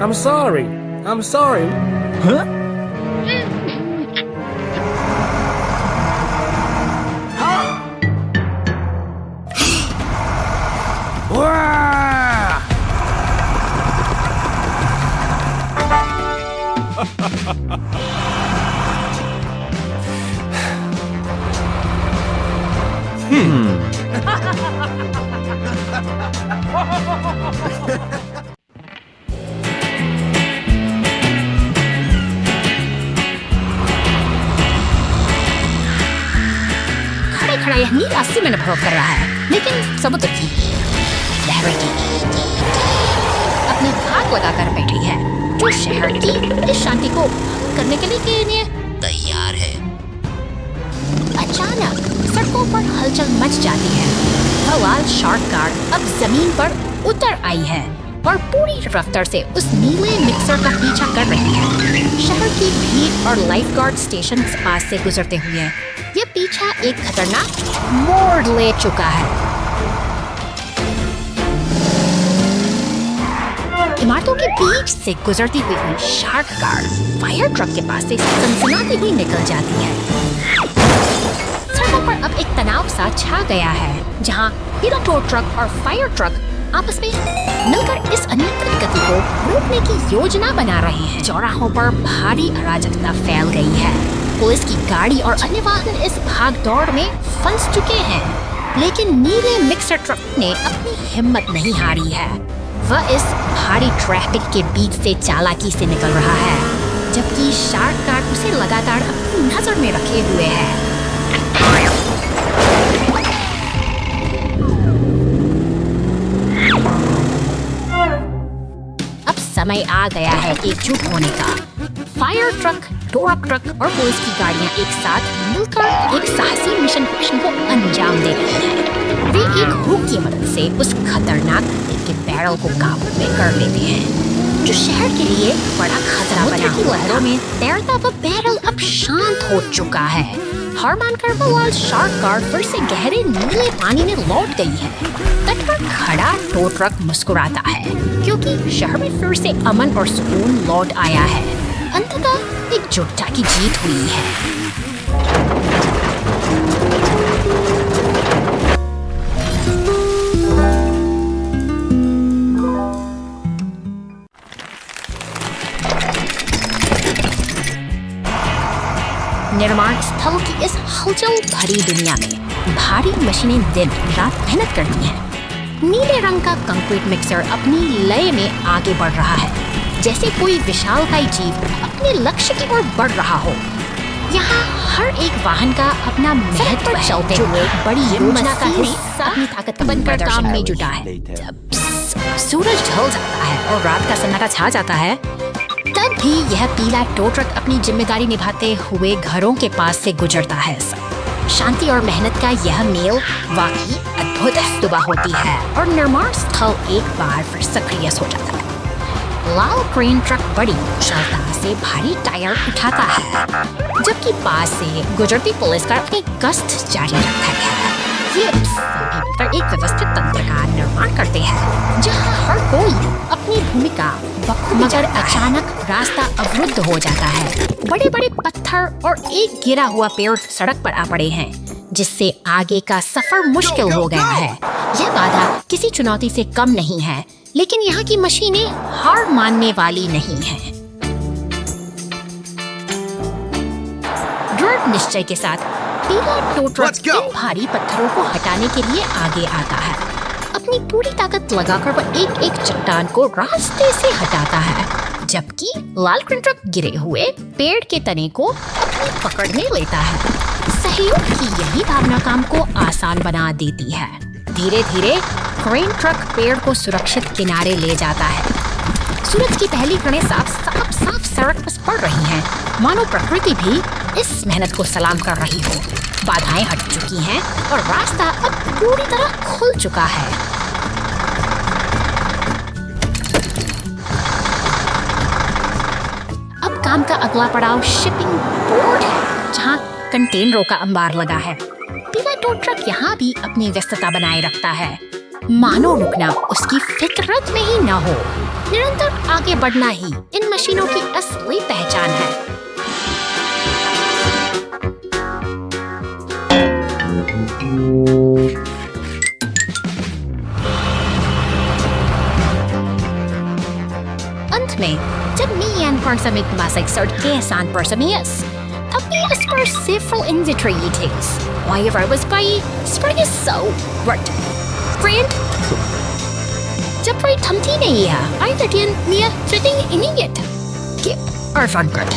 I'm sorry. I'm sorry. Huh? Wah! खड़ा यह नील अस्सी में अनुभव कर रहा है, लेकिन समुद्र की लहरें अपनी घाट लगाकर बैठी है, जो शहर की इस शांति को करने के लिए तैयार है। अचानक सड़कों पर हलचल मच जाती है। लाल शार्क कार अब जमीन पर उतर आई है और पूरी रफ्तार से उस नीले मिक्सर का पीछा कर रही है। शहर की भीड़ और लाइफ गार्ड स्टेशन पास से गुजरते हुए ये पीछा एक खतरनाक मोड़ ले चुका है। इमारतों के बीच से गुजरती हुई शार्क कार फायर ट्रक के पास से सनसनाती हुई निकल जाती है। सड़कों पर अब एक तनाव सा छा गया है, जहां हीरो टो ट्रक और फायर ट्रक आपस में मिलकर इस अनियंत्रित गति को रोकने की योजना बना रहे हैं। चौराहों पर भारी अराजकता फैल गई है। पुलिस की गाड़ी और अन्य वाहन इस भागदौड़ में फंस चुके हैं, लेकिन नीले मिक्सर ट्रक ने अपनी हिम्मत नहीं हारी है। वह इस भारी ट्रैफिक के बीच से चालाकी से निकल रहा है, जबकि शार्क कार उसे लगातार अपनी नजर में रखे हुए है। अब समय आ गया है एकजुट होने का। फायर ट्रक, टोरक ट्रक और पुलिस की गाड़ियां एक साथ मिलकर एक साहसी मिशन को अंजाम दे रही हैं। वे एक हुक की मदद से उस खतरनाक के बैरल को काबू में कर लेते हैं, जो शहर के लिए बड़ा खतरा बना हुआ है। लहरों में तैरता वह बैरल अब शांत हो चुका है। हार मानकर वह लाल शार्क कार फिर से गहरे नीले पानी में लौट गई है। तट पर खड़ा टो ट्रक मुस्कुराता है, क्योंकि शहर में फिर से अमन और सुकून लौट आया है। अंततः एकजुटता की जीत हुई है। निर्माण स्थल की इस हलचल भरी दुनिया में भारी मशीनें दिन रात मेहनत करती हैं। नीले रंग का कंक्रीट मिक्सर अपनी लय में आगे बढ़ रहा है, जैसे कोई विशालकाय जीव अपने लक्ष्य की ओर बढ़ रहा हो। यहाँ हर एक वाहन का अपना महत्व चलते हुए बड़ी योजना का हिस्सा अपनी ताकत बनकर काम में जुटा है। जब सूरज ढल जाता है और रात का सन्नाटा छा जाता है, तब भी यह पीला टो ट्रक अपनी जिम्मेदारी निभाते हुए घरों के पास से गुजरता है। शांति और मेहनत का यह मेल वाकई अद्भुत सुबह होती है और निर्माण स्थल एक बार फिर सक्रिय हो जाता है। लाल क्रेन ट्रक बड़ी कुशलता से भारी टायर उठाता है, जबकि पास से गुजरती पुलिस कार अपनी गश्त जारी रखता है। ये सभी एक व्यवस्थित तंत्र का निर्माण करते हैं, जहां हर कोई अपनी भूमिका मगर अचानक रास्ता अवरुद्ध हो जाता है। बड़े बड़े पत्थर और एक गिरा हुआ पेड़ सड़क पर आ पड़े हैं, जिससे आगे का सफर मुश्किल हो गया है। यह बाधा किसी चुनौती से कम नहीं है, लेकिन यहाँ की मशीनें हार मानने वाली नहीं हैं। दृढ़ निश्चय के साथ पीला टो ट्रक इन भारी पत्थरों को हटाने के लिए आगे आता है। अपनी पूरी ताकत लगाकर वह एक एक चट्टान को रास्ते से हटाता है, जबकि लाल क्रेन ट्रक गिरे हुए पेड़ के तने को अपनी पकड़ में लेता है। सहयोग की यही भावना काम को आसान बना देती है। धीरे धीरे क्रेन ट्रक पेड़ को सुरक्षित किनारे ले जाता है। सूरज की पहली किरणें साफ सड़क पर पड़ रही हैं, मानो प्रकृति भी इस मेहनत को सलाम कर रही हो। बाधाएं हट चुकी हैं और रास्ता अब पूरी तरह खुल चुका है। अब काम का अगला पड़ाव शिपिंग पोर्ट है, जहां कंटेनरों का अंबार लगा है। पीला टो ट्रक यहाँ भी अपनी व्यस्तता बनाए रखता है, मानो रुकना उसकी फितरत में ही न हो। निरंतर आगे बढ़ना ही इन मशीनों की असली पहचान है। अंत में जब Mian Parsamit Masig Sardke San Parsamias, Tapias per several invitrites. Wherever was by spring is so right. Friend? जब कोई थमती नहीं है, आई तटियन मिया फिटिंग इनियट के अर्फन कट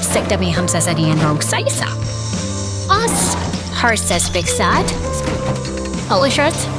सेक्टर में हम ससरियन रोग साइसा आस हर सस्पेक्ट साथ अलशर्ट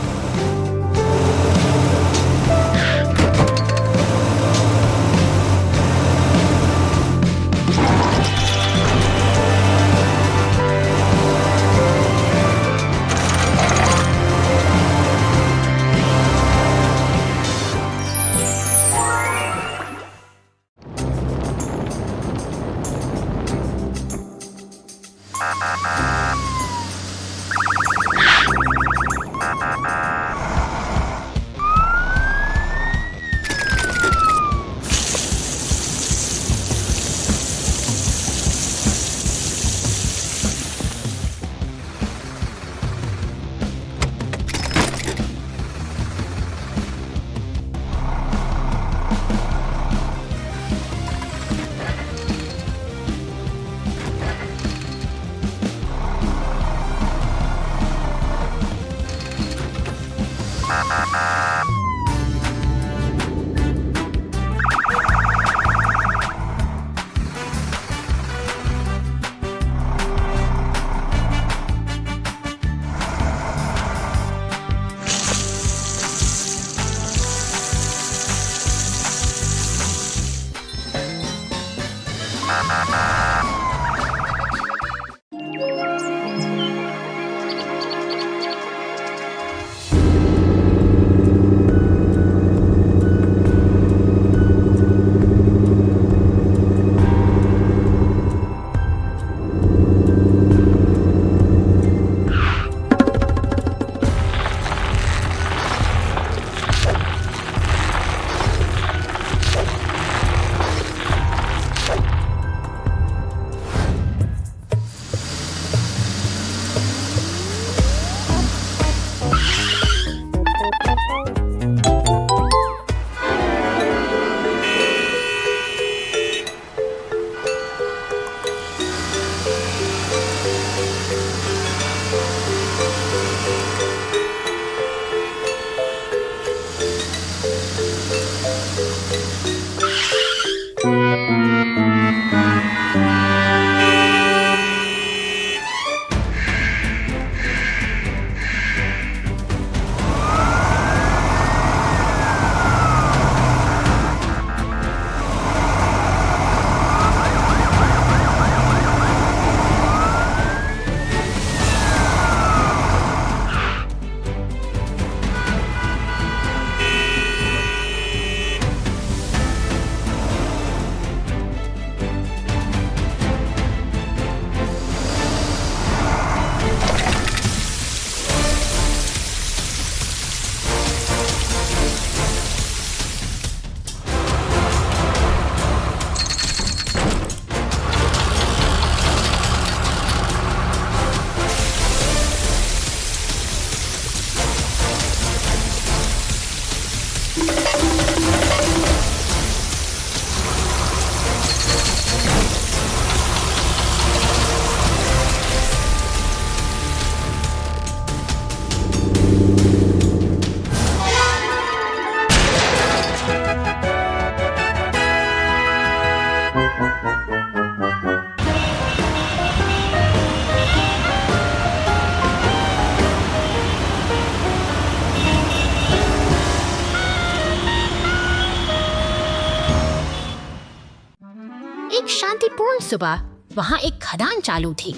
शांतिपूर्ण सुबह वहाँ एक खदान चालू थी।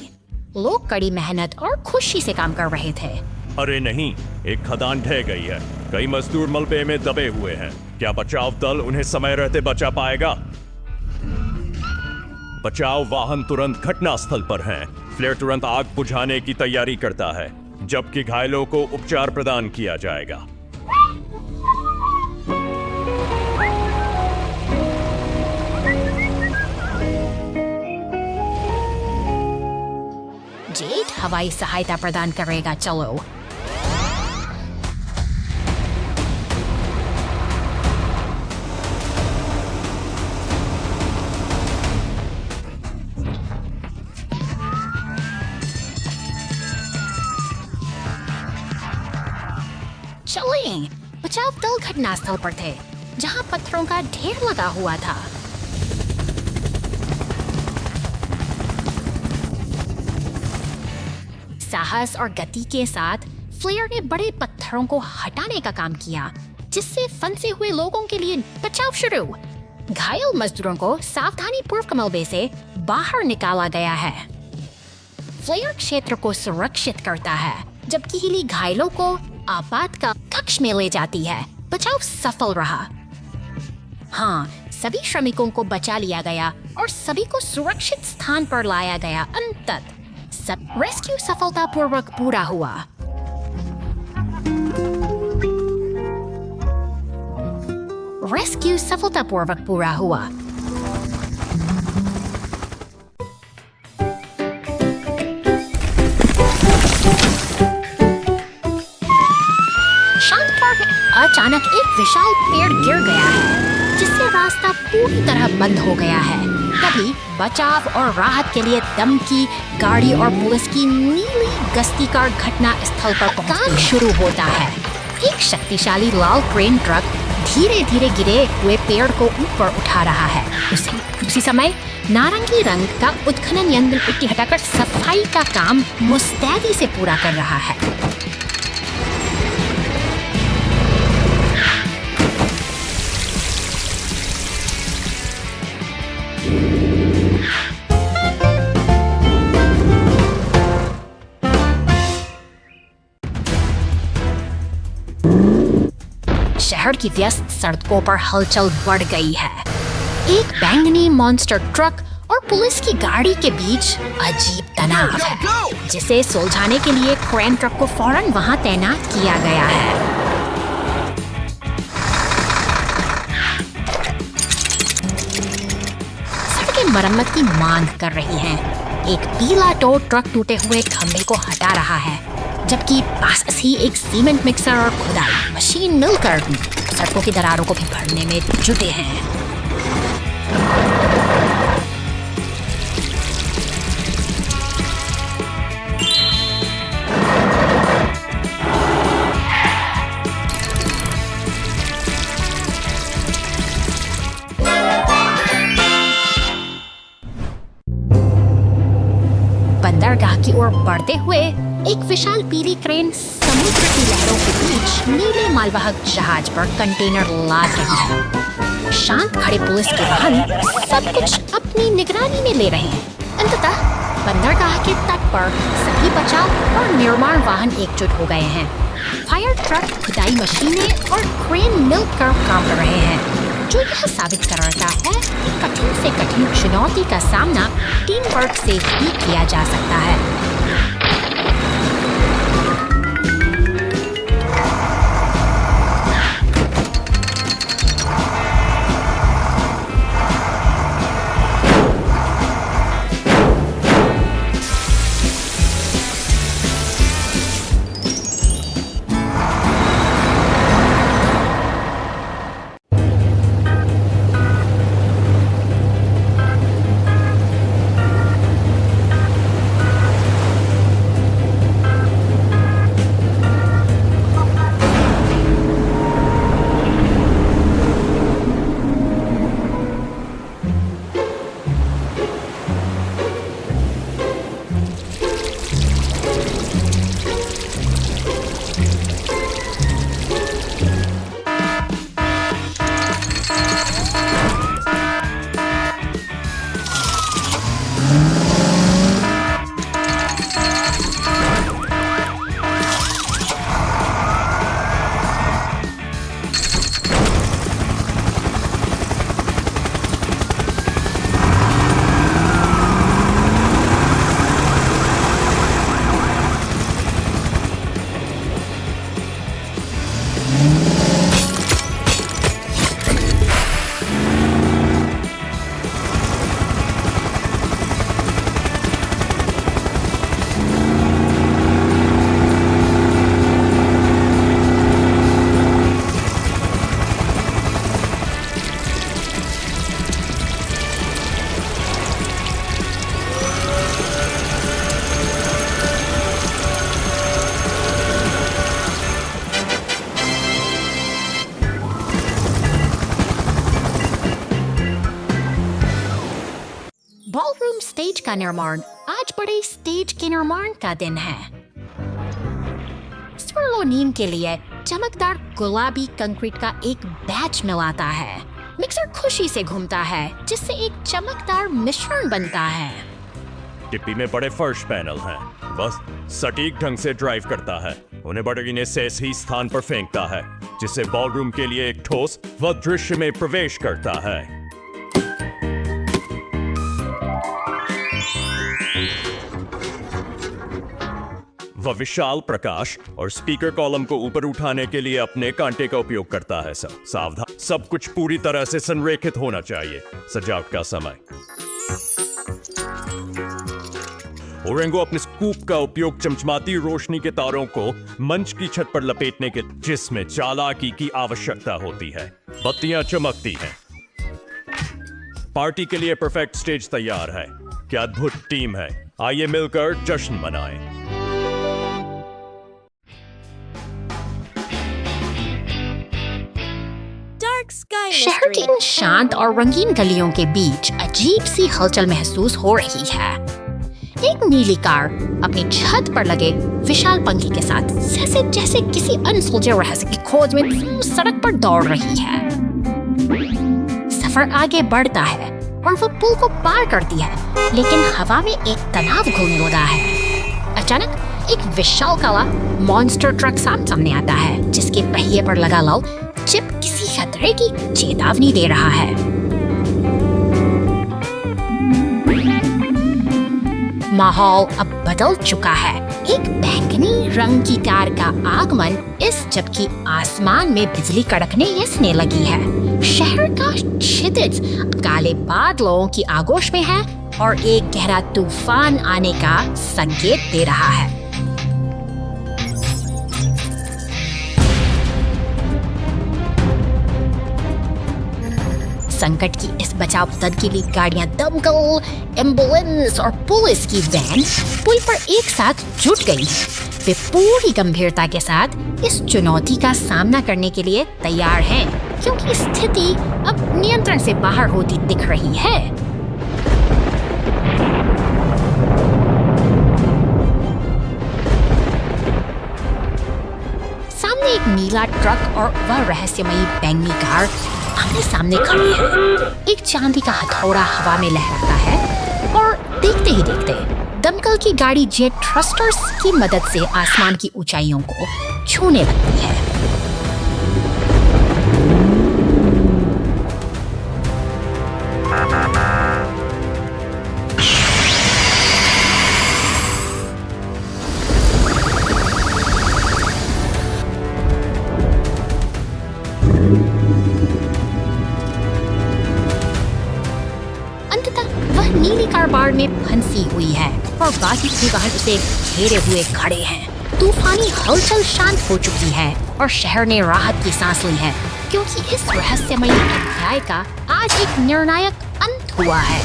लोग कड़ी मेहनत और खुशी से काम कर रहे थे। अरे नहीं, एक खदान ढह गई है। कई मजदूर मलबे में दबे हुए हैं। क्या बचाव दल उन्हें समय रहते बचा पाएगा? बचाव वाहन तुरंत घटनास्थल पर हैं। फ्लेयर तुरंत आग बुझाने की तैयारी करता है, जबकि घायलों को उपचार प्रदान किया जाएगा। जेट हवाई सहायता प्रदान करेगा। चलो। चलें। बचाव दल घटनास्थल पर थे, जहां पत्थरों का ढेर लगा हुआ था। साहस और गति के साथ फ्लेयर ने बड़े पत्थरों को हटाने का काम किया, जिससे फंसे हुए लोगों के लिए बचाव शुरू। घायल मजदूरों को सावधानी पूर्वक मलबे से बाहर निकाला गया है। फ्लेयर क्षेत्र को सुरक्षित करता है, जबकि हीली घायलों को आपातकाल कक्ष में ले जाती है। बचाव सफल रहा। हाँ, सभी श्रमिकों को बचा लिया गया और सभी को सुरक्षित स्थान पर लाया गया। अंततः सब रेस्क्यू सफलतापूर्वक पूरा हुआ। रेस्क्यू सफलतापूर्वक पूरा हुआ। शांत पार्क में अचानक एक विशाल पेड़ गिर गया है, जिससे रास्ता पूरी तरह बंद हो गया है। तभी बचाव और राहत के लिए दम की गाड़ी और पुलिस की नीली गश्ती कार घटना स्थल पर काम शुरू होता है। एक शक्तिशाली लाल क्रेन ट्रक धीरे धीरे गिरे हुए पेड़ को ऊपर उठा रहा है। उसी समय नारंगी रंग का उत्खनन यंत्र मिट्टी हटाकर सफाई का काम मुस्तैदी से पूरा कर रहा है। शहर की व्यस्त सड़कों पर हलचल बढ़ गई है। एक बैंगनी मॉन्स्टर ट्रक और पुलिस की गाड़ी के बीच अजीब तनाव है, जिसे सुलझाने के लिए क्रेन ट्रक को फौरन वहां तैनात किया गया है। सड़कें मरम्मत की मांग कर रही हैं। एक पीला टो ट्रक टूटे हुए खंभे को हटा रहा है, जबकि पास ही एक सीमेंट मिक्सर और खुदाई मशीन मिलकर सड़कों की दरारों को भी भरने में जुटे हैं। बंदरगाह की ओर बढ़ते हुए एक विशाल पीली क्रेन समुद्र की लहरों के बीच नीले मालवाहक जहाज पर कंटेनर लाद रही है। शांत खड़े पुलिस के वाहन सब कुछ अपनी निगरानी में ले रहे हैं। अंततः बंदरगाह के तट पर सभी बचाव और निर्माण वाहन एकजुट हो गए हैं। फायर ट्रक, खुदाई मशीनें और क्रेन मिलकर काम कर रहे हैं, जो यह साबित करता है कि कठिन से कठिन चुनौती का सामना टीम वर्क से ही किया जा सकता है। बॉलरूम स्टेज का निर्माण आज बड़े स्टेज के निर्माण का दिन है। स्वर्लोनीम के लिए चमकदार गुलाबी कंक्रीट का एक बैच मिलाता है। मिक्सर खुशी से घूमता है जिससे एक चमकदार मिश्रण बनता है। टिप्पी में बड़े फर्श पैनल हैं। बस सटीक ढंग से ड्राइव करता है। उन्हें बड़गिने से ही स्थान पर फेंकता है जिससे बॉलरूम के लिए एक ठोस व दृश्य में प्रवेश करता है। वह विशाल प्रकाश और स्पीकर कॉलम को ऊपर उठाने के लिए अपने कांटे का उपयोग करता है। सावधान, सब कुछ पूरी तरह से संरेखित होना चाहिए। सजावट का समय। ओरेंगो अपने स्कूप का उपयोग चमचमाती रोशनी के तारों को मंच की छत पर लपेटने के जिसमें चालाकी की आवश्यकता होती है। बत्तियां चमकती हैं। पार्टी के लिए परफेक्ट स्टेज तैयार है। क्या अद्भुत टीम है। आइए मिलकर जश्न मनाएं। शहर की इन शांत और रंगीन गलियों के बीच अजीब सी हलचल महसूस हो रही है। एक नीली कार अपनी छत पर लगे विशाल पंखे के साथ जैसे जैसे किसी अनसुलझे रहस्य की खोज में सड़क पर दौड़ रही है। सफर आगे बढ़ता है और वो पुल को पार करती है, लेकिन हवा में एक तनाव घूमने लगा है। अचानक एक विशाल काला मॉन्स्टर ट्रक सामने आता है जिसके पहिए पर लगा लाल चिप किसी खतरे की चेतावनी दे रहा है। माहौल अब बदल चुका है। एक बैंगनी रंग की कार का आगमन इस जबकि आसमान में बिजली कड़कने इसने लगी है। शहर का क्षितिज काले बादलों की आगोश में है और एक गहरा तूफान आने का संकेत दे रहा है। संकट की इस बचाव तदकीली गाड़ियां दमकल, एम्बुलेंस और पुलिस की वैन पुल पर एक साथ जुट गई। वे पूरी गंभीरता के साथ इस चुनौती का सामना करने के लिए तैयार हैं, क्योंकि स्थिति अब नियंत्रण से बाहर होती दिख रही है। सामने एक नीला ट्रक और वह रहस्यमयी बैंगनी कार आमने सामने खड़े हैं। एक चांदी का हथौड़ा हवा में लहराता है और देखते ही देखते दमकल की गाड़ी जेट थ्रस्टर्स की मदद से आसमान की ऊंचाइयों को छूने लगती है। नीली कार बाढ़ में फंसी हुई है और बाकी भी वाहन उसे घेरे हुए खड़े हैं। तूफानी हलचल शांत हो चुकी है और शहर ने राहत की सांस ली है, क्योंकि इस रहस्यमयी अध्याय का आज एक निर्णायक अंत हुआ है।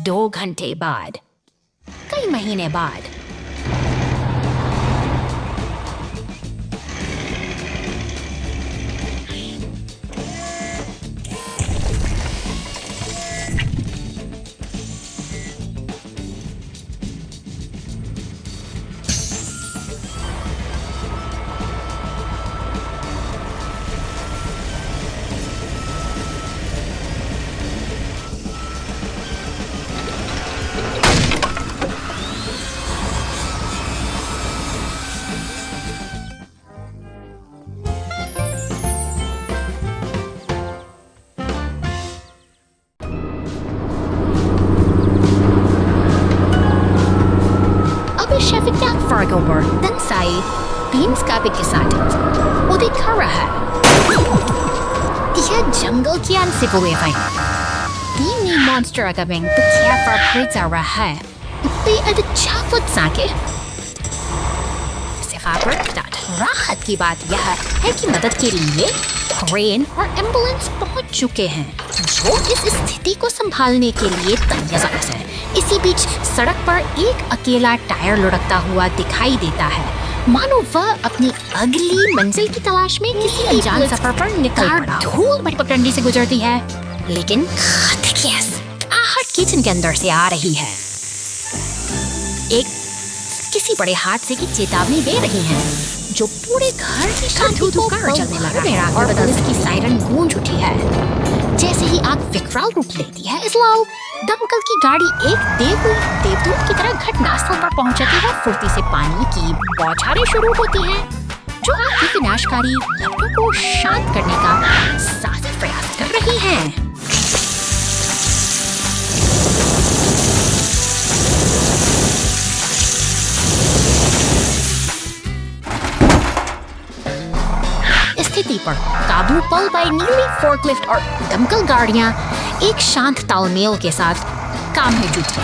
2 घंटे बाद, कई महीने बाद। Fargober dan saya Beams Kabit के साथ वो दिखा रहा है। यह जंगल की अनसिपवेव है। Ini monster agawing berkaya verbreda raha. Beadchafut sake. सिफारत राहत की बात यह है कि मदद के लिए क्रेन और एम्बुलेंस पहुंच चुके हैं, जो इस स्थिति को संभालने के लिए तैयार है। इसी बीच सड़क पर एक अकेला टायर लुढ़कता हुआ दिखाई देता है, मानो वह अपनी अगली मंजिल की तलाश में किसी अनजान सफर पर निकल पड़ा। धूल भरी पगडंडी से गुजरती है, लेकिन आहट किचन के अंदर से आ रही है। एक किसी बड़े हादसे की चेतावनी दे रही है, जो पूरे घर की शांति को चलने लगा है और पुलिस की सायरन गूंज उठी है। जैसे ही आग विकराल रूप लेती है, इसलाउ दमकल की गाड़ी एक देवदूत की तरह घटनास्थल पर पहुंच जाती है। फुर्ती से पानी की बौछारें शुरू होती हैं, जो आग की विनाशकारी लपटों को शांत करने का साहसिक प्रयास कर रही हैं। स्थिति पर काबू पल पाई नीली फोर्कलिफ्ट और दमकल गाड़ियां एक शांत तालमेल के साथ काम में जुटी।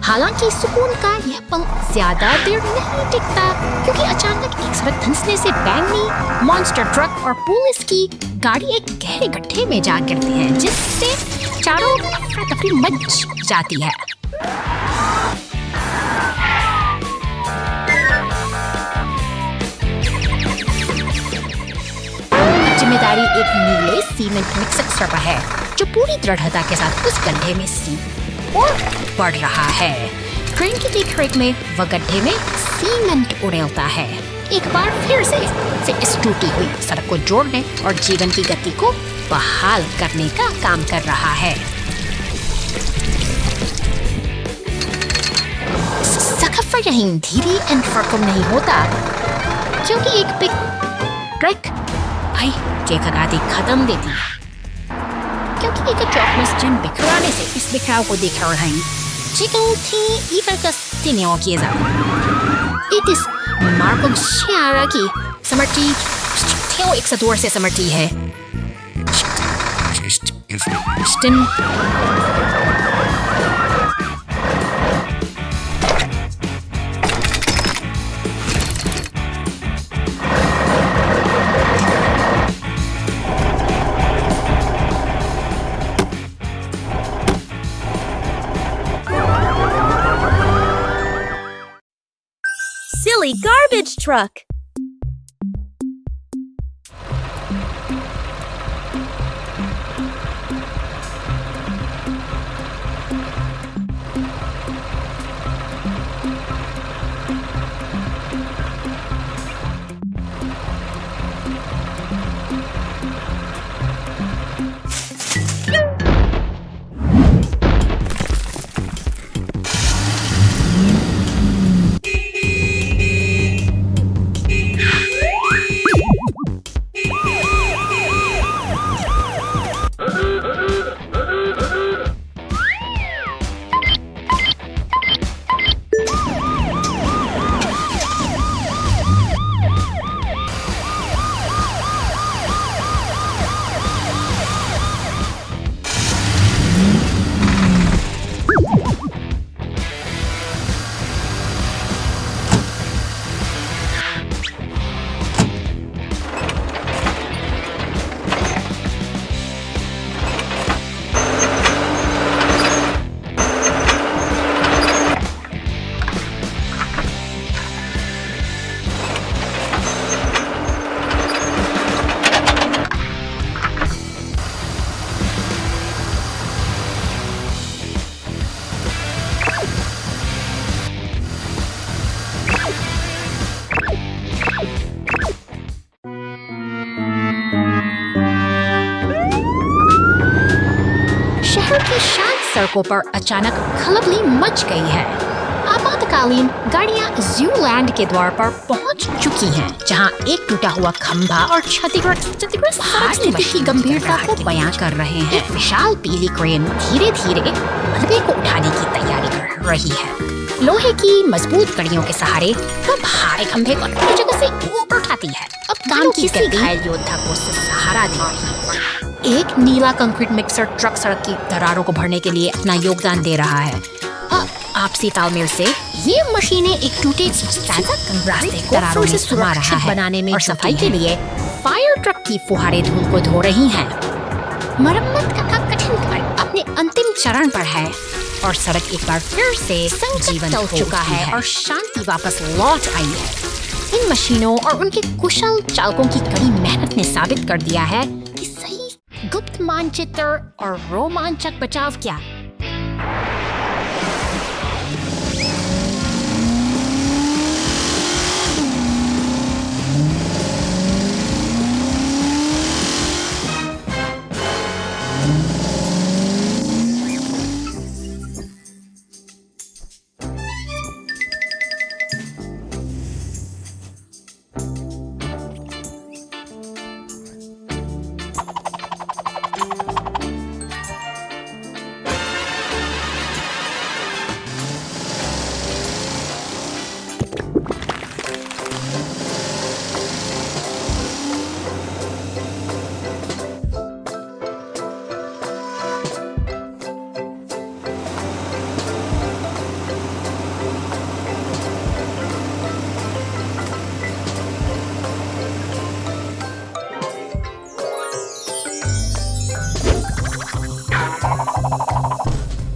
हालांकि सुकून का यह पल ज्यादा देर नहीं टिकता, क्योंकि अचानक एक सड़क धंसने से बैंगनी मॉन्स्टर ट्रक और पुलिस की गाड़ी एक गहरे गड्ढे में जा गिरती है, जिससे चारों अफरा-तफरी मच जाती है। जिम्मेदारी एक नीले सीमेंट मिक्सर पर है, जो पूरी दृढ़ता के साथ उस गड्ढे में और बढ़ रहा है। क्रेन की देखरेख में वह गड्ढे में सीमेंट उड़ेलता है, एक बार फिर से इस टूटी हुई सड़क को जोड़ने और जीवन की गति को बहाल करने का काम कर रहा है। सफर यहीं धीरे एंड फरकम नहीं होता, क्योंकि एक बिग ट्रक भाई जेखगाती खत्म देती है, क्योंकि एक चौकस जन बिखराने से इस बिखराव को देख रहे हैं। Chicken iverkas tiniokieza. It is Marco Chiara की समर्टी theo एक सदूर से समर्टी है। स्टिन Silly garbage truck! सड़कों पर अचानक खलबली मच गई है। आपातकालीन गाड़ियां ज़ूलैंड के द्वार पर पहुंच चुकी हैं, जहां एक टूटा हुआ खंभा और क्षतिग्रस्त स्थिति की गंभीरता को बयां कर रहे हैं। एक विशाल पीली क्रेन धीरे धीरे मलबे को उठाने की तैयारी कर रही है। लोहे की मजबूत कड़ियों के सहारे वह भारी खंभे को अपनी जगह से ऊपर उठाती है। अब काम की घायल योद्धा को सहारा दे रही है। एक नीला कंक्रीट मिक्सर ट्रक सड़क की दरारों को भरने के लिए अपना योगदान दे रहा है। आपसी तालमेल से ये मशीनें एक टूटे रास्ते को दरारों में सुरक्षित बनाने में और सफाई के लिए फायर ट्रक की फुहारे धूल को धो रही हैं। मरम्मत का कठिन कार्य अपने अंतिम चरण पर है और सड़क एक बार फिर से संजीवन हो चुका है और शांति वापस लौट आई है। इन मशीनों और उनके कुशल चालकों की कड़ी मेहनत ने साबित कर दिया है कि सही गुप्त मानचित्र और रोमांचक बचाव क्या।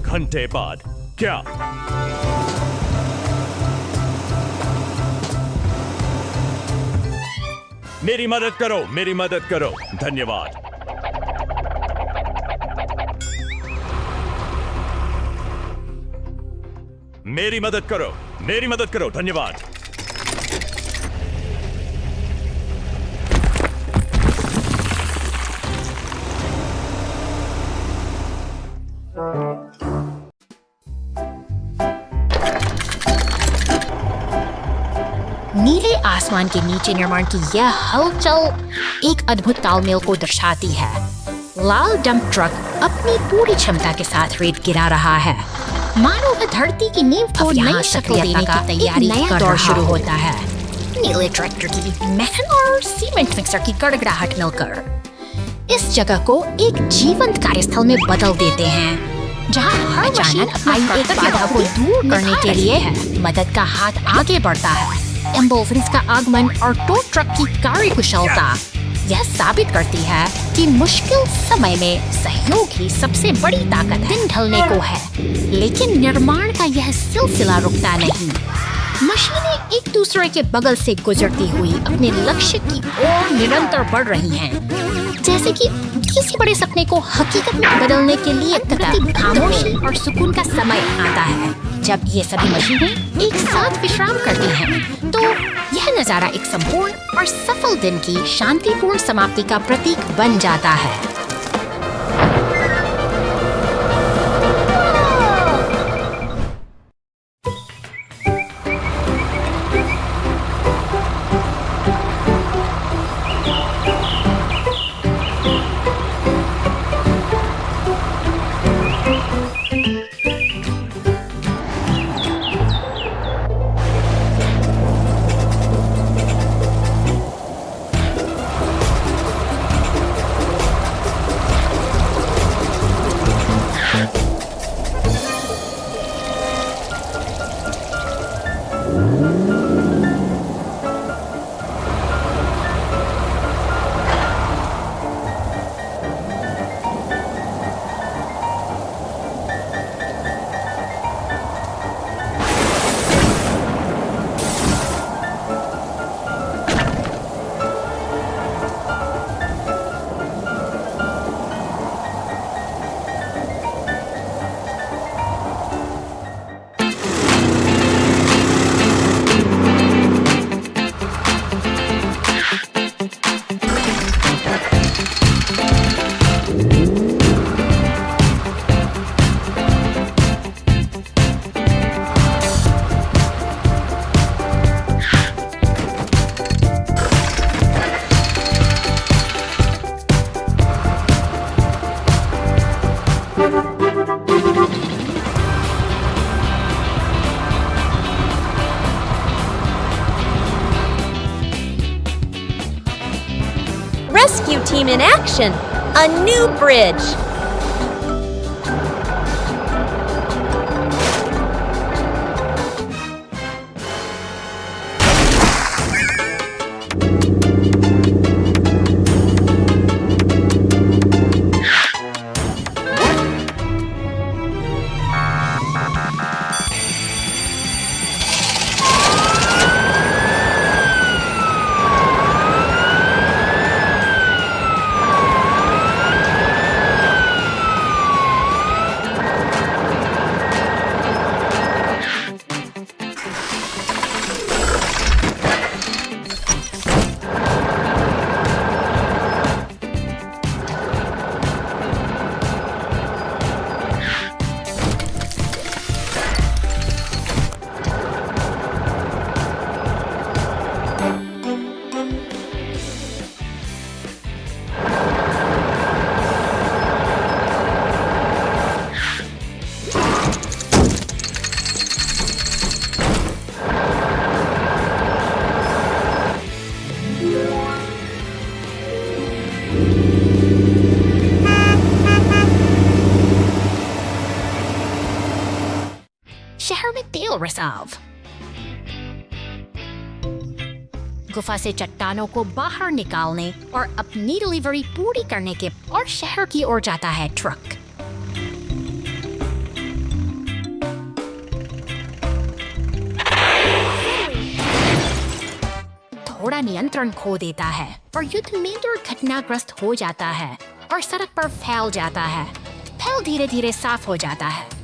घंटे बाद क्या? मेरी मदद करो, मेरी मदद करो, धन्यवाद। मेरी मदद करो, मेरी मदद करो, धन्यवाद। नीले आसमान के नीचे निर्माण की यह हलचल एक अद्भुत तालमेल को दर्शाती है। लाल डंप ट्रक अपनी पूरी क्षमता के साथ रेत गिरा रहा है, मानो वह धरती की नींव को नई शक्ल देने की तैयारी कर दौर शुरू होता है। नीले ट्रैक्टर की मेहनत और सीमेंट मिक्सर की गड़गड़ाहट मिलकर इस जगह को एक जीवंत कार्यस्थल में बदल देते हैं, जहां हर मशीन अपनी एक बाधा को दूर करने के लिए मदद का हाथ आगे बढ़ता है। एम्बुलेंस का आगमन और टो ट्रक की कार्यकुशलता यह साबित करती है कि मुश्किल समय में सहयोग ही सबसे बड़ी ताकत है। दिन ढलने को है, लेकिन निर्माण का यह सिलसिला रुकता नहीं। मशीनें एक दूसरे के बगल से गुजरती हुई अपने लक्ष्य की ओर निरंतर बढ़ रही हैं, जैसे कि किसी बड़े सपने को हकीकत में बदलने के लिए खामोशी और सुकून का समय आता है। जब ये सभी मशीनें एक साथ विश्राम करती हैं, तो यह नजारा एक संपूर्ण और सफल दिन की शांतिपूर्ण समाप्ति का प्रतीक बन जाता है। team in action. A new bridge. शहर में तेल रिजर्व। गुफा से चट्टानों को बाहर निकालने और अपनी डिलीवरी पूरी करने के और शहर की ओर जाता है ट्रक। थोड़ा नियंत्रण खो देता है और युद्ध में दुर्घटनाग्रस्त हो जाता है और सड़क पर फैल जाता है। फैल धीरे धीरे साफ हो जाता है।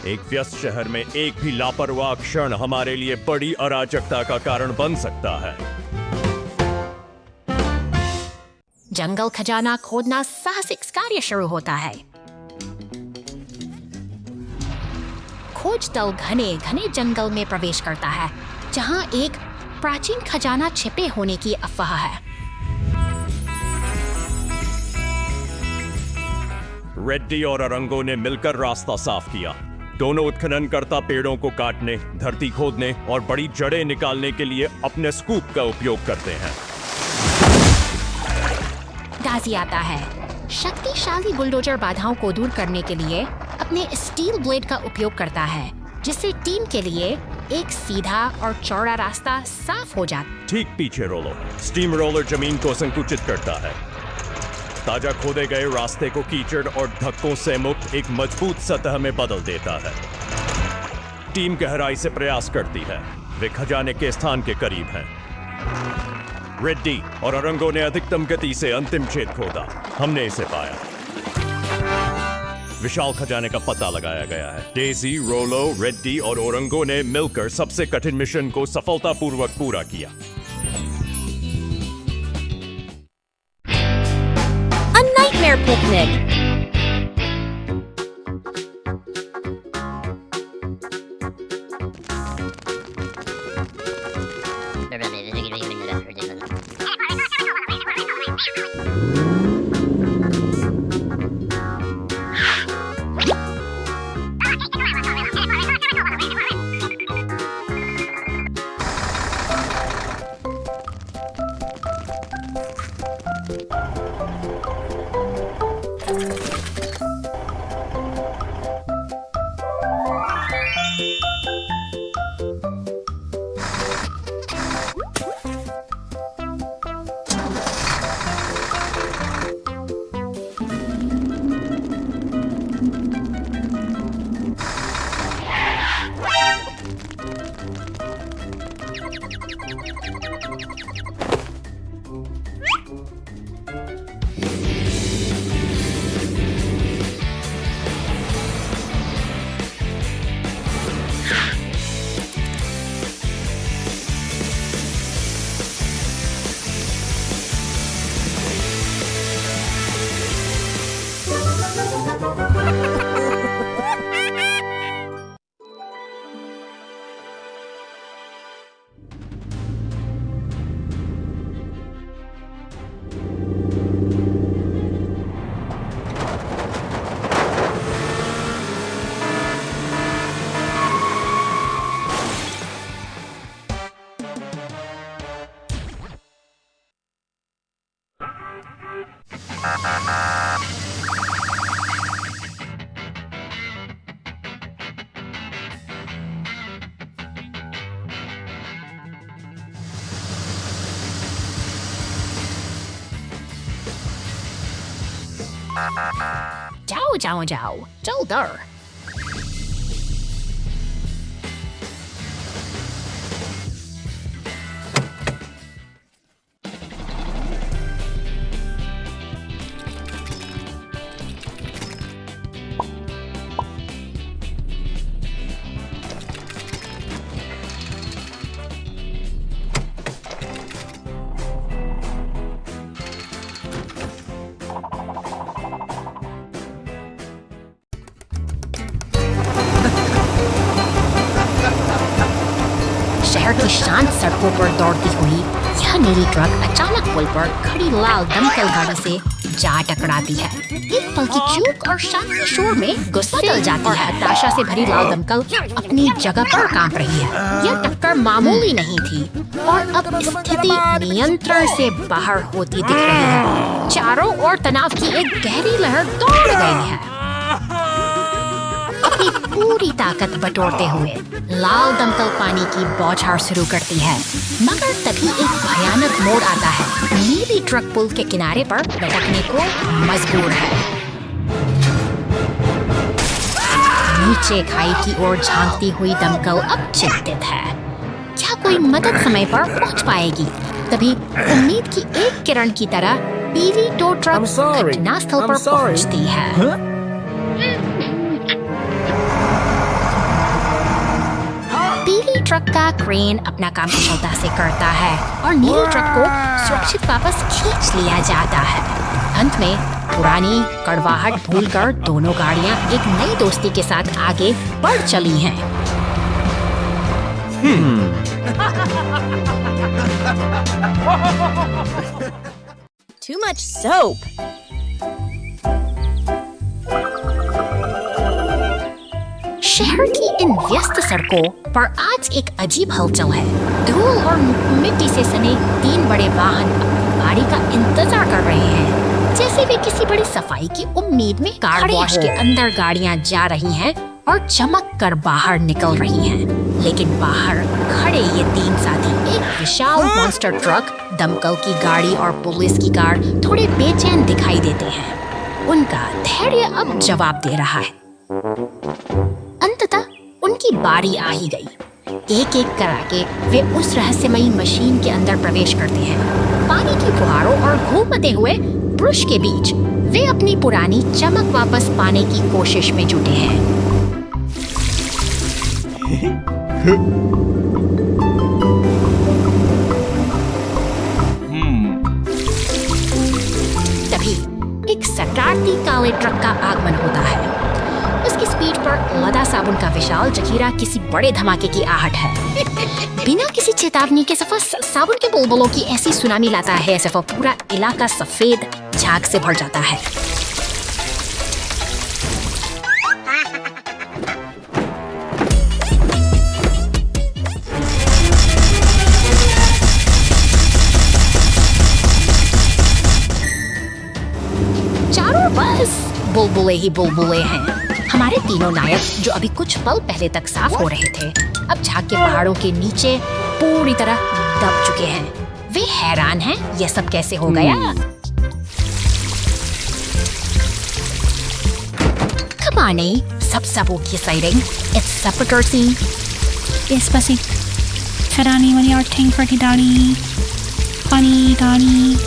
एक व्यस्त शहर में एक भी लापरवाह क्षण हमारे लिए बड़ी अराजकता का कारण बन सकता है। जंगल खजाना खोदना साहसिक कार्य शुरू होता है। खोज दल घने घने जंगल में प्रवेश करता है, जहां एक प्राचीन खजाना छिपे होने की अफवाह है। रेड्डी और अरंगो ने मिलकर रास्ता साफ किया। दोनों उत्खननकर्ता पेड़ों को काटने, धरती खोदने और बड़ी जड़ें निकालने के लिए अपने स्कूप का उपयोग करते हैं। गाजी आता है। शक्तिशाली बुलडोजर बाधाओं को दूर करने के लिए अपने स्टील ब्लेड का उपयोग करता है, जिससे टीम के लिए एक सीधा और चौड़ा रास्ता साफ हो जाता। ठीक पीछे रोलो। स्टीम रोलर जमीन को संकुचित करता है। ताजा खोदे गए रास्ते को कीचड़ और धक्कों से मुक्त एक मजबूत सतह में बदल देता है। टीम गहराई से प्रयास करती है। वे खजाने के स्थान के करीब हैं। रेड्डी और अरंगो ने अधिकतम गति से अंतिम छेद खोदा। हमने इसे पाया। विशाल खजाने का पता लगाया गया है। डेजी, रोलो, रेड्डी और ओरंगो ने मिलकर सबसे कठिन मिशन को सफलतापूर्वक पूरा किया। Nightmare picnic. जाओ जाओ जाओ, चल दर। शहर की शांत सड़कों पर दौड़ती हुई यह नीली ट्रक अचानक पुल पर खड़ी लाल दमकल गाड़ी से जा टकराती है। एक पल की चूक और शांति शोर में गुस्सा जल जाती है। हताशा से भरी लाल दमकल अपनी जगह पर कांप रही है। यह टक्कर मामूली नहीं थी और अब स्थिति नियंत्रण से बाहर होती दिख रही है। चारों ओर तनाव की एक गहरी लहर दौड़ गई है। अपनी पूरी ताकत बटोरते हुए लाल दमकल पानी की बौछार शुरू करती है, मगर तभी एक भयानक मोड़ आता है। नीली ट्रक पुल के किनारे पर लटकने को मजबूर है। नीचे खाई की ओर झांकती हुई दमकल अब चिंतित है। क्या कोई मदद समय पर पहुंच पाएगी? तभी उम्मीद की एक किरण की तरह पीली टो ट्रक घटनास्थल पर पहुंचती है। पीली ट्रक का क्रेन अपना काम कुशलता से करता है और नीली ट्रक को सुरक्षित वापस खींच लिया जाता है। अंत में पुरानी कड़वाहट भूलकर दोनों गाड़ियां एक नई दोस्ती के साथ आगे बढ़ चली हैं। Too much soap. शहर की इन व्यस्त सड़कों पर आज एक अजीब हलचल है। धूल और मिट्टी से सने 3 बड़े वाहन बारी का इंतजार कर रहे हैं, जैसे वे किसी बड़ी सफाई की उम्मीद में कार वॉश के अंदर गाड़ियां जा रही हैं और चमक कर बाहर निकल रही हैं। लेकिन बाहर खड़े ये 3 साथी एक विशाल मॉन्स्टर ट्रक, दमकल की गाड़ी और पुलिस की कार थोड़े बेचैन दिखाई देते हैं। उनका धैर्य अब जवाब दे रहा है। अंततः उनकी बारी आ ही गई। एक एक करके वे उस रहस्यमयी मशीन के अंदर प्रवेश करते हैं। पानी की फुहारों और घूमते हुए ब्रश के बीच वे अपनी पुरानी चमक वापस पाने की कोशिश में जुटे हैं। तभी एक शरारती काले ट्रक का आगमन होता है। उसकी स्पीड पर लदा साबुन का विशाल जखीरा किसी बड़े धमाके की आहट है। बिना किसी चेतावनी के सफा साबुन के बुलबुलों की ऐसी सुनामी लाता है, सफा पूरा इलाका सफेद झाग से भर जाता है। चारों बस बुलबुले ही बुलबुले हैं। हमारे तीनों नायक, जो अभी कुछ पल पहले तक साफ हो रहे थे, अब झाग के पहाड़ों के नीचे पूरी तरह दब चुके हैं। वे हैरान हैं, यह सब कैसे हो गया? Come on, subsabog exciting. It's supper scene. Despacito. Ferrani when you're ting for daddy. Funny daddy.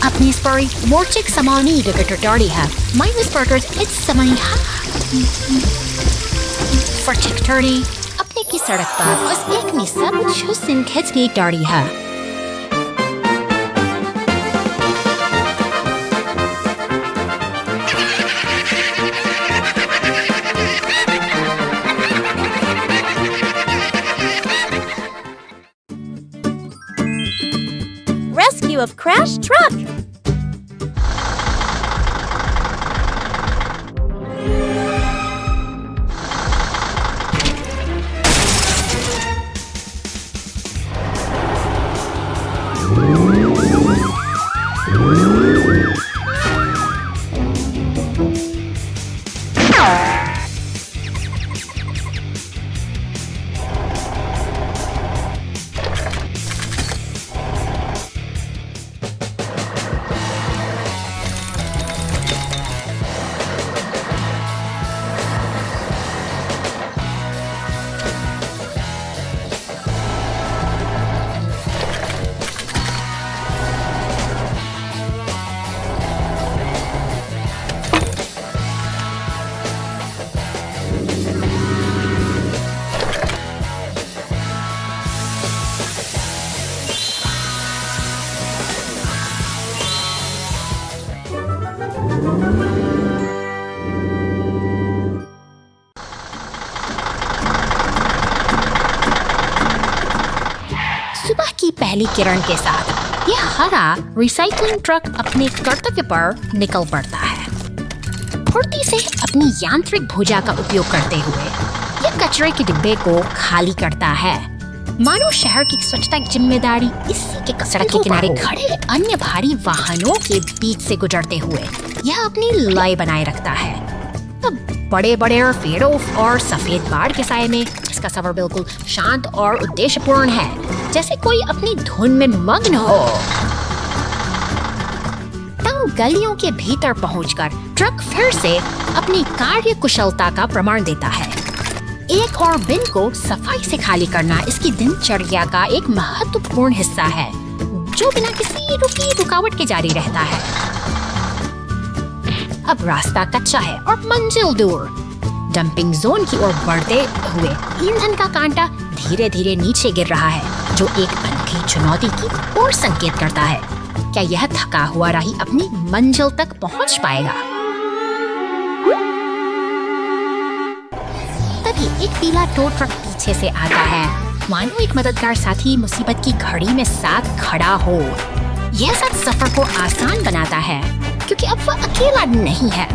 अपनी स्परी मोर्चिक समानी गगटड़ी है। माइनस पर्टर्स इट्स समानी हा। फर्टिकटड़ी अपने की सड़क पर बस एक में सब छुसिन खिंच की गाड़ी है। Rescue of crashed truck. पहली किरण के साथ यह हरा रिसाइकलिंग ट्रक अपने कर्तव्य पर निकल पड़ता है। फुर्ती से अपनी यांत्रिक भुजा का उपयोग करते हुए यह कचरे के डिब्बे को खाली करता है, मानो शहर की स्वच्छता की जिम्मेदारी इसी के सड़क के किनारे खड़े अन्य भारी वाहनों के बीच से गुजरते हुए यह अपनी लय बनाए रखता है। तब बड़े बड़े पेड़ों और सफेद बाढ़ के साए में इसका सफर बिल्कुल शांत और उद्देश्यपूर्ण है, जैसे कोई अपनी धुन में मग्न हो। तंग गलियों के भीतर पहुंचकर ट्रक फिर से अपनी कार्य कुशलता का प्रमाण देता है। एक और बिन को सफाई से खाली करना इसकी दिनचर्या का एक महत्वपूर्ण हिस्सा है, जो बिना किसी रुकावट के जारी रहता है। अब रास्ता कच्चा है और मंजिल दूर। डंपिंग जोन की ओर बढ़ते हुए ईंधन का कांटा धीरे धीरे नीचे गिर रहा है, जो एक अनोखी चुनौती की ओर संकेत करता है। क्या यह थका हुआ राही अपनी मंजिल तक पहुंच पाएगा? तभी एक पीला टो ट्रक पीछे से आता है, मानो एक मददगार साथी मुसीबत की घड़ी में साथ खड़ा हो। यह सब सफर को आसान बनाता है, क्योंकि अब वह अकेला नहीं है।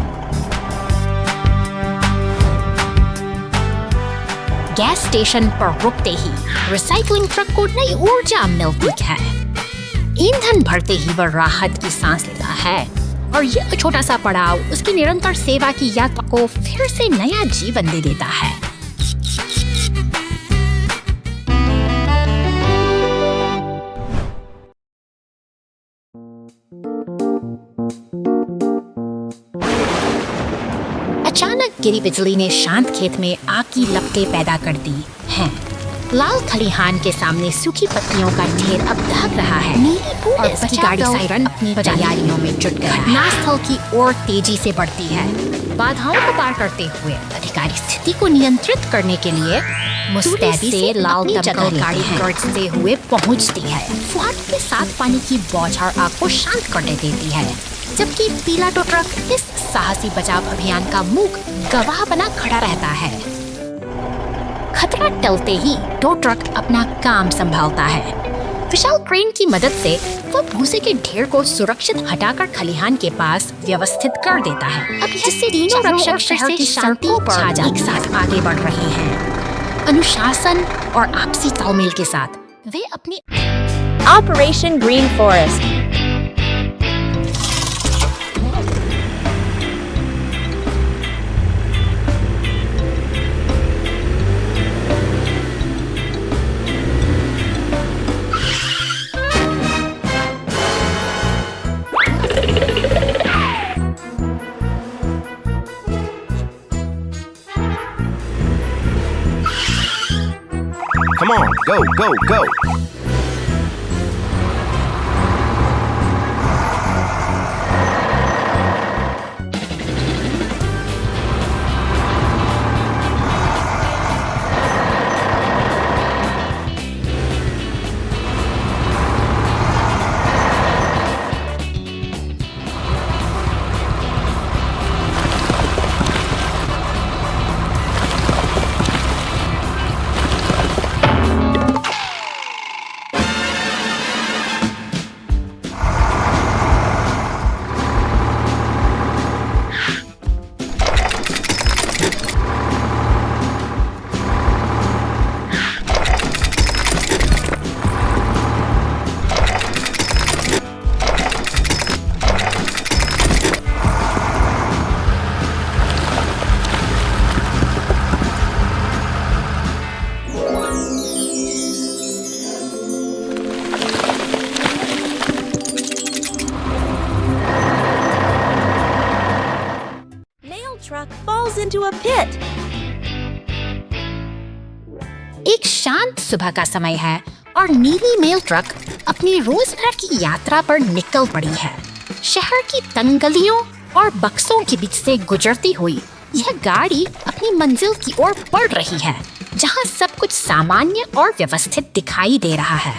गैस स्टेशन पर रुकते ही रिसाइकलिंग ट्रक को नई ऊर्जा मिलती है। ईंधन भरते ही वह राहत की सांस लेता है, और यह छोटा सा पड़ाव उसकी निरंतर सेवा की यात्रा को फिर से नया जीवन दे देता है। अचानक गिरी बिजली ने शांत खेत में आग की लपटें पैदा कर दी हैं। लाल खलिहान के सामने सूखी पत्तियों का ढेर अब दहक रहा है, और उसकी गाड़ी सायरन अपनी तैयारियों में जुट गया है। घटनास्थल की ओर तेजी से बढ़ती है। बाधाओं को पार करते हुए अधिकारी स्थिति को नियंत्रित करने के लिए मुस्तैदी से लाल दमकल गाड़ी गरजते हुए पहुंचती है। फुहार के साथ पानी की बौछार आग को शांत कर देती है, जबकि पीला टो ट्रक इस साहसी बचाव अभियान का मूक गवाह बना खड़ा रहता है। खतरा टलते ही टो ट्रक अपना काम संभालता है। विशाल क्रेन की मदद से वह भूसे के ढेर को सुरक्षित हटाकर खलिहान के पास व्यवस्थित कर देता है। अब जिससे तीनों रक्षक शहर की शांति पर एक साथ आगे बढ़ रहे हैं। अनुशासन और आपसी तालमेल के साथ वे अपनी Operation Green Forest. Come on, go, go, go! Truck falls into a pit. एक शांत सुबह का समय है और नीली मेल ट्रक अपनी रोजमर्रा की यात्रा पर निकल पड़ी है। शहर की तंग गलियों और बक्सों के बीच से गुजरती हुई यह गाड़ी अपनी मंजिल की ओर बढ़ रही है, जहां सब कुछ सामान्य और व्यवस्थित दिखाई दे रहा है।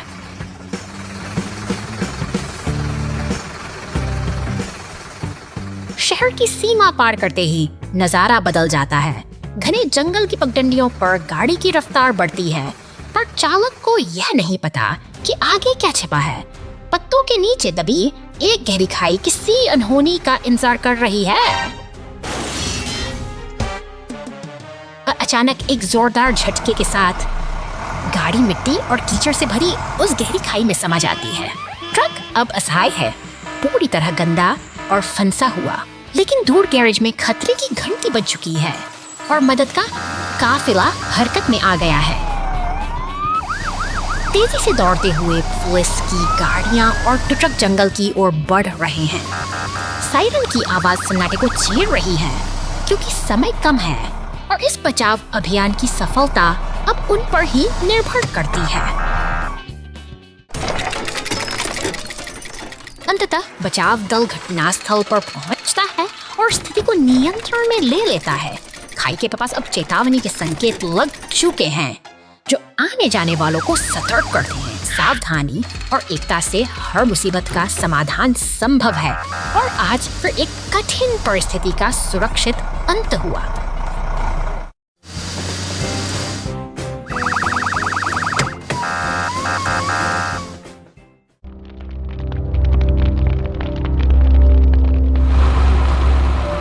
शहर की सीमा पार करते ही नजारा बदल जाता है। घने जंगल की पगडंडियों पर गाड़ी की रफ्तार बढ़ती है, पर चालक को यह नहीं पता कि कि आगे क्या छिपा है। पत्तों के नीचे दबी एक गहरी खाई किसी अनहोनी का इंतजार कर रही है। अचानक एक जोरदार झटके के साथ गाड़ी मिट्टी और कीचड़ से भरी उस गहरी खाई में समा जाती है। ट्रक अब असहाय है, पूरी तरह गंदा और फंसा हुआ। लेकिन दूर गैरेज में खतरे की घंटी बज चुकी है और मदद का काफिला हरकत में आ गया है। तेजी से दौड़ते हुए पुलिस की गाड़ियां और ट्रक जंगल की ओर बढ़ रहे हैं। सायरन की आवाज सन्नाटे को चीर रही है क्योंकि समय कम है और इस बचाव अभियान की सफलता अब उन पर ही निर्भर करती है। अंततः बचाव दल घटनास्थल पर पहुंचता है और स्थिति को नियंत्रण में ले लेता है। खाई के पास अब चेतावनी के संकेत लग चुके हैं जो आने जाने वालों को सतर्क करते हैं। सावधानी और एकता से हर मुसीबत का समाधान संभव है और आज फिर एक कठिन परिस्थिति का सुरक्षित अंत हुआ।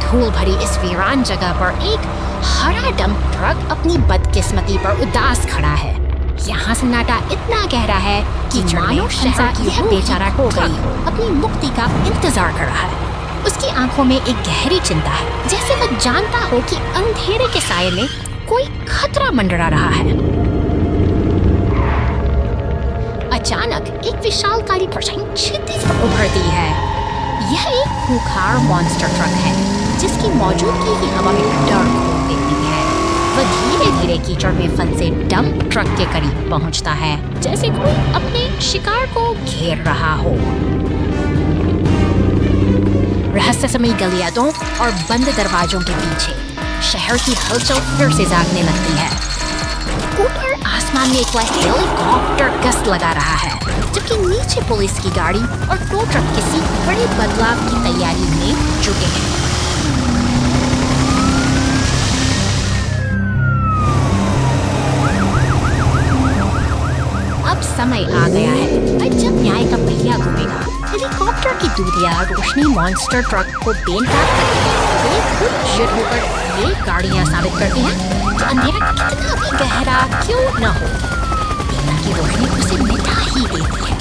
धूल भरी इस वीरान जगह पर एक हरा डंप ट्रक अपनी बदकिस्मती पर उदास खड़ा है। यहाँ सन्नाटा इतना गहरा है कि मानो शहर की यह बेचारा हो गई अपनी मुक्ति का इंतजार कर रहा है। उसकी आंखों में एक गहरी चिंता है, जैसे वह जानता हो कि अंधेरे के साये में कोई खतरा मंडरा रहा है। अचानक एक विशालकारी परछाई क्षितिज पर उभरती है। यह एक खूंखार मॉन्स्टर ट्रक है जिसकी मौजूदगी ही हवा में डर खोल देती है। वह धीरे धीरे कीचड़ में फंसे डंप ट्रक के करीब पहुंचता है, जैसे कोई अपने शिकार को घेर रहा हो। रहस्यमयी गलियारों और बंद दरवाजों के पीछे शहर की हलचल फिर से जागने लगती है। ऊपर आसमान में एक हेलीकॉप्टर गश्त लगा रहा है, जबकि नीचे पुलिस की गाड़ी और टो ट्रक किसी बड़े बदलाव की तैयारी में जुटे हैं। अब समय आ गया है जब न्याय का पहिया घूमेगा। हेलीकॉप्टर की दूधिया रोशनी मॉन्स्टर ट्रक को बेनकाब करती है। वे खुद चिढ़ होकर ये गाड़ियां साबित करती हैं कि अंधेरा कितना भी गहरा क्यों न हो, इनकी रोशनी उसे मिटा ही देती है।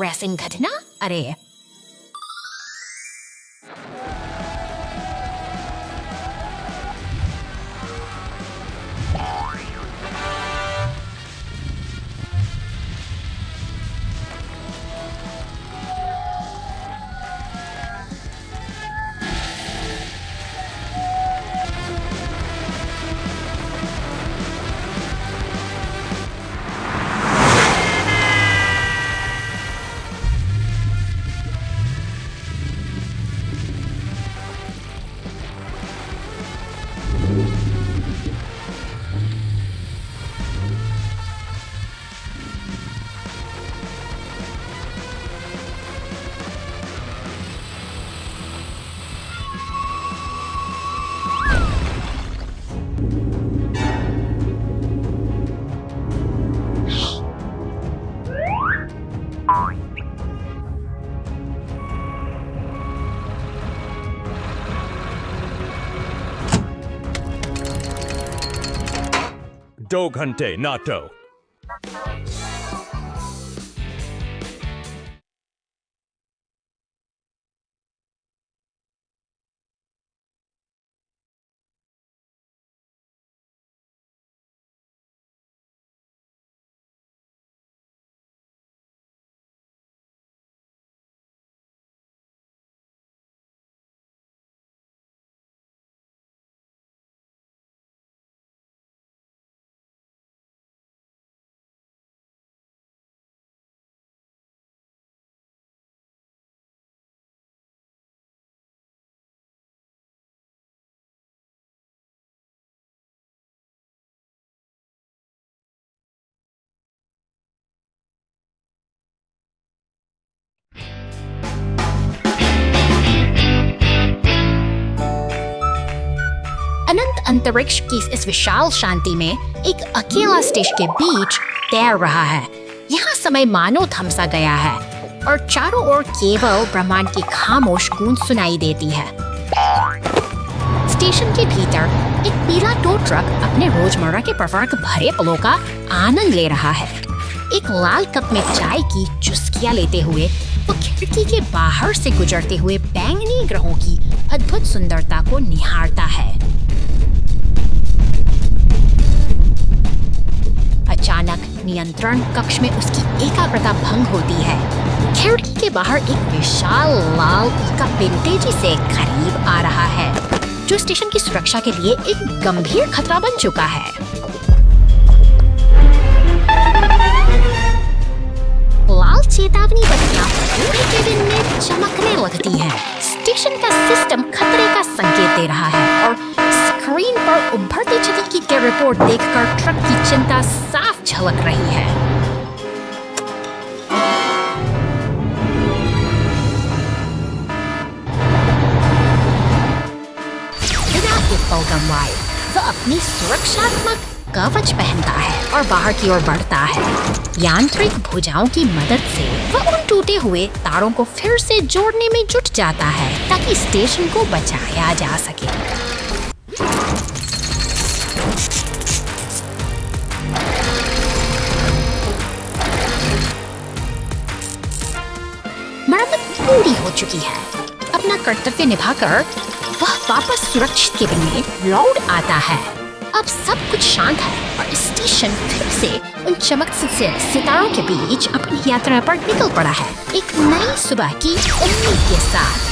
रेसिंग घटना, अरे दो घंटे नाटो। अनंत अंतरिक्ष की इस विशाल शांति में एक अकेला स्टेशन के बीच तैर रहा है। यहाँ समय मानो थमसा गया है और चारों ओर केवल ब्रह्मांड की खामोश गूंज सुनाई देती है। स्टेशन के भीतर एक पीला टो ट्रक अपने रोजमर्रा के प्रवर्ग भरे पलों का आनंद ले रहा है। एक लाल कप में चाय की चुस्कियां लेते हुए वो खिड़की के बाहर से गुजरते हुए बैंगनी ग्रहों की अद्भुत सुंदरता को निहारता है। अचानक नियंत्रण कक्ष में उसकी एकाग्रता भंग होती है। खिड़की के बाहर एक विशाल लाल पिकअप तेजी से करीब आ रहा है, जो स्टेशन की सुरक्षा के लिए एक गंभीर खतरा बन चुका है। लाल चेतावनी बत्तियां पूरे केबिन में चमकने लगती हैं। स्टेशन का सिस्टम खतरे का संकेत दे रहा है और स्क्रीन पर उभरती क्षति की रिपोर्ट देखकर ट्रक की चिंता साफ झलक रही है। वह अपनी सुरक्षात्मक कवच पहनता है और बाहर की ओर बढ़ता है। यांत्रिक भुजाओं की मदद से वह उन टूटे हुए तारों को फिर से जोड़ने में जुट जाता है ताकि स्टेशन को बचाया जा सके। मरम्मत पूरी हो चुकी है। अपना कर्तव्य निभाकर वह वापस सुरक्षित केबिन में लौट आता है। अब सब कुछ शांत है और स्टेशन फिर से उन चमकते से सितारों के बीच अपनी यात्रा पर निकल पड़ा है, एक नई सुबह की उम्मीद के साथ।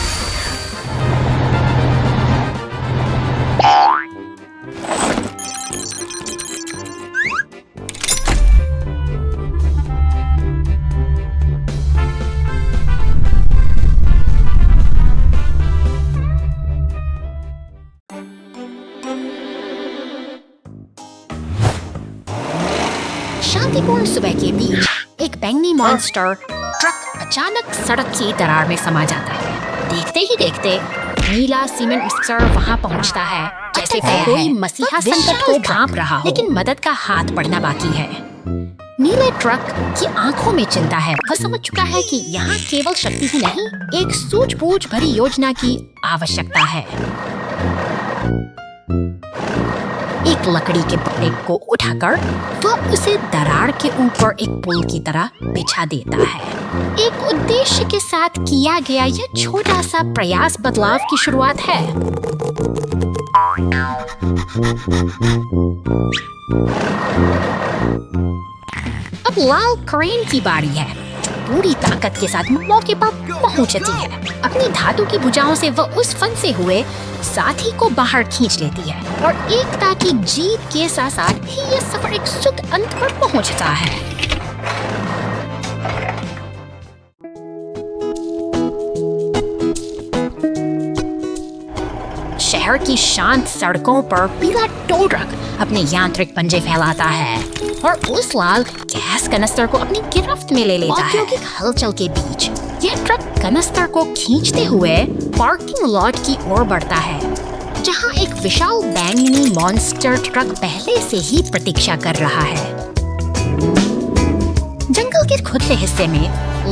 शांतिपूर्ण सुबह के बीच एक बैंगनी मॉन्स्टर ट्रक अचानक सड़क की दरार में समा जाता है। देखते ही देखते नीला सीमेंट मिक्सर वहां पहुंचता है, जैसे कोई मसीहा संकट को भांप रहा हो, लेकिन मदद का हाथ बढ़ना बाकी है। नीले ट्रक की आंखों में चिंता है। वह समझ चुका है कि यहाँ केवल शक्ति ही नहीं, एक सूझबूझ भरी योजना की आवश्यकता है। एक लकड़ी के टुकड़े को उठाकर वह उसे दरार के ऊपर एक पुल की तरह बिछा देता है। एक उद्देश्य के साथ किया गया यह छोटा सा प्रयास बदलाव की शुरुआत है। अब लाल क्रेन की बारी है, पूरी ताकत के साथ मौके पर पहुंचती है। अपनी धातु की भुजाओं से वह उस फंसे हुए साथी को बाहर खींच लेती है और एकता की जीत के साथ साथ ही यह सफर एक सुख अंत पर पहुंचता है। शहर की शांत सड़कों पर पीला टो ट्रक अपने यांत्रिक पंजे फैलाता है और उस लाल गैस कनस्तर को अपनी गिरफ्त में ले लेता है। औद्योगिक हलचल के बीच यह ट्रक कनस्तर को खींचते हुए पार्किंग लॉट की ओर बढ़ता है, जहां एक विशाल बैंगनी मॉन्स्टर ट्रक पहले से ही प्रतीक्षा कर रहा है। जंगल के खुले हिस्से में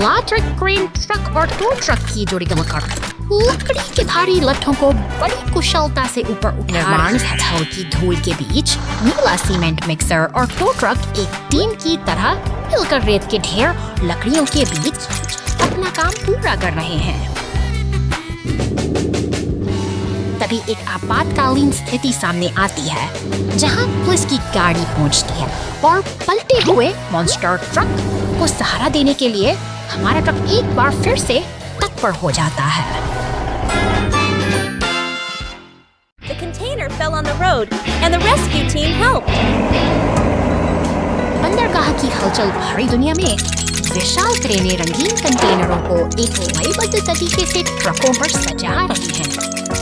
लाल क्रेन ट्रक और टो ट्रक की जोड़ी गलकर लकड़ी के भारी लट्ठों को बड़ी कुशलता से ऊपर निर्माण स्थल की धूल के बीच नीला सीमेंट मिक्सर और टो ट्रक एक टीम की तरह मिलकर रेत के ढेर लकड़ियों के बीच अपना काम पूरा कर रहे हैं। तभी एक आपातकालीन स्थिति सामने आती है, जहां पुलिस की गाड़ी पहुंचती है और पलटे हुए मॉन्स्टर ट्रक को सहारा देने के लिए हमारा ट्रक एक बार फिर से तत्पर हो जाता है। The container fell on the road, and the rescue team helped. बंदरगाह की हलचल भरी दुनिया में विशाल क्रेनें रंगीन कंटेनरों को एक लयबद्ध तरीके से ट्रकों पर सजा रही हैं।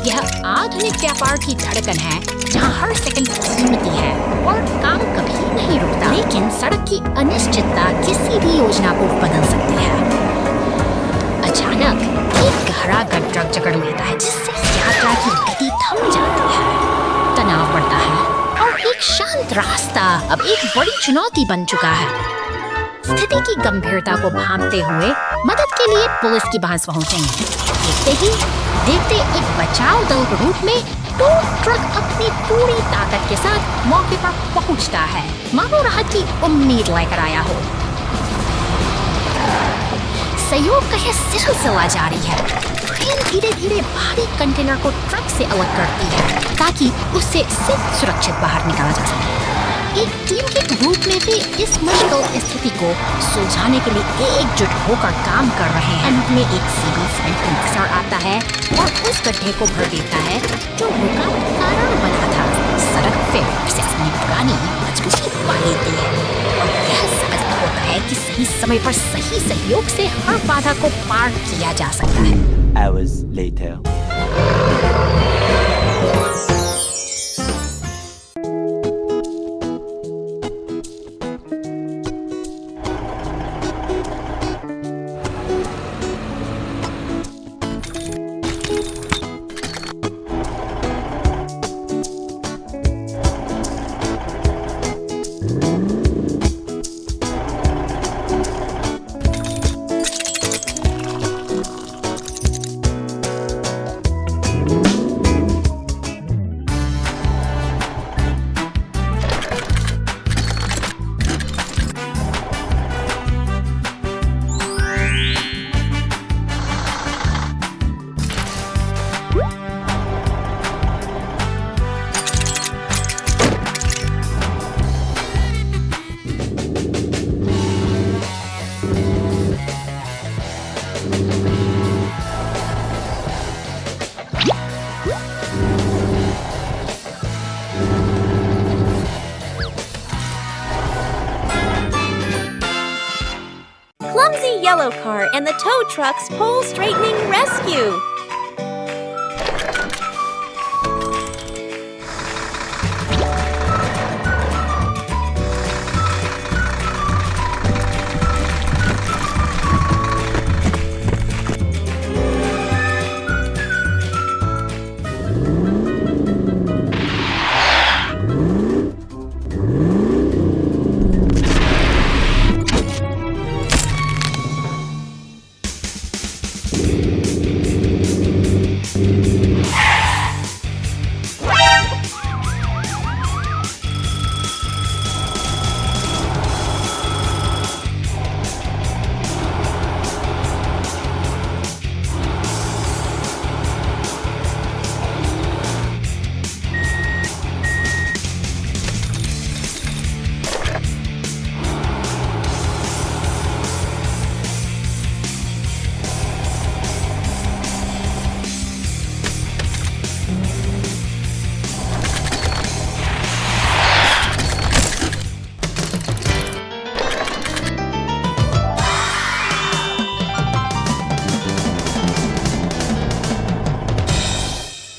यह आधुनिक व्यापार की धड़कन है, जहां हर सेकंड कीमती है और काम कभी नहीं रुकता। लेकिन सड़क की अनिश्चितता किसी भी योजना को बदल सकती है। अचानक एक गहरा ट्रक जकड़ लेता है, जिससे यात्रा की गति थम जाती है। तनाव बढ़ता है और एक शांत रास्ता अब एक बड़ी चुनौती बन चुका है। स्थिति की गंभीरता को भांपते हुए मदद के लिए पुलिस की बहस पहुंचेंगे। देखते एक बचाव दल के रूप में टो ट्रक अपनी पूरी ताकत के साथ मौके पर पहुंचता है, मानो राहत की उम्मीद लेकर आया हो। सहयोग का यह सिलसिला जारी है। ट्रेन धीरे धीरे भारी कंटेनर को ट्रक से अलग करती है ताकि उससे सिर्फ सुरक्षित बाहर निकाला जा सके। एक टीम के रूप में भी इस मुश्किल स्थिति को सुलझाने के लिए एकजुट होकर काम कर रहे हैं। अंत में एक सीबी मिक्सर आता है और उस गड्ढे को भर देता है जो रुकावट का कारण बना था। सड़क फिर से अपनी पुरानी मजबूती पा लेती है और यह साबित होता है कि सही समय पर सही सहयोग से हर बाधा को पार किया जा सकता है। Hours later. Clumsy yellow car and the tow truck's pole straightening rescue.